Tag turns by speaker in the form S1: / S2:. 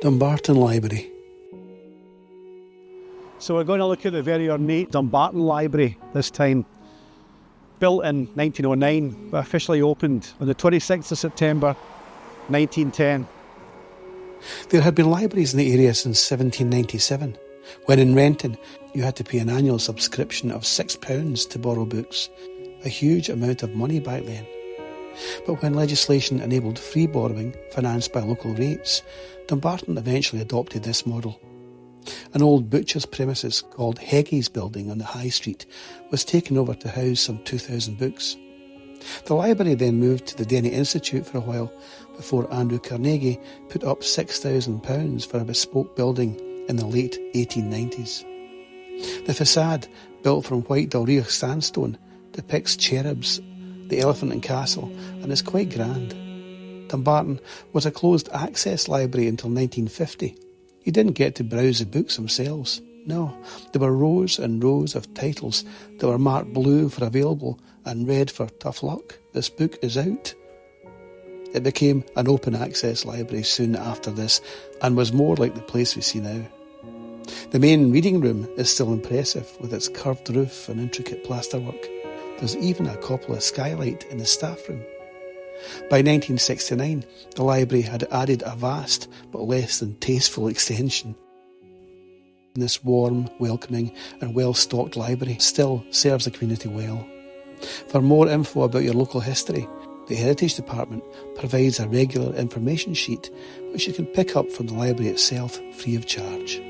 S1: Dumbarton Library.
S2: So we're going to look at the very ornate Dumbarton Library this time. Built in 1909, but officially opened on the 26th of September 1910.
S1: There had been libraries in the area since 1797, when in Renton you had to pay an annual subscription of £6 to borrow books, a huge amount of money back then. But when legislation enabled free borrowing financed by local rates, Dumbarton eventually adopted this model. An old butcher's premises called Heggie's Building on the High Street was taken over to house some 2,000 books. The library then moved to the Denny Institute for a while before Andrew Carnegie put up £6,000 for a bespoke building in the late 1890s. The facade, built from white Dalriach sandstone, depicts cherubs, the elephant and castle, and is quite grand. Dumbarton was a closed access library until 1950. You didn't get to browse the books themselves. No, there were rows and rows of titles that were marked blue for available and red for tough luck. This book is out. It became an open access library soon after this and was more like the place we see now. The main reading room is still impressive with its curved roof and intricate plasterwork. There's even a cupola skylight in the staff room. By 1969, the library had added a vast but less than tasteful extension. This warm, welcoming and well-stocked library still serves the community well. For more info about your local history, the Heritage Department provides a regular information sheet which you can pick up from the library itself free of charge.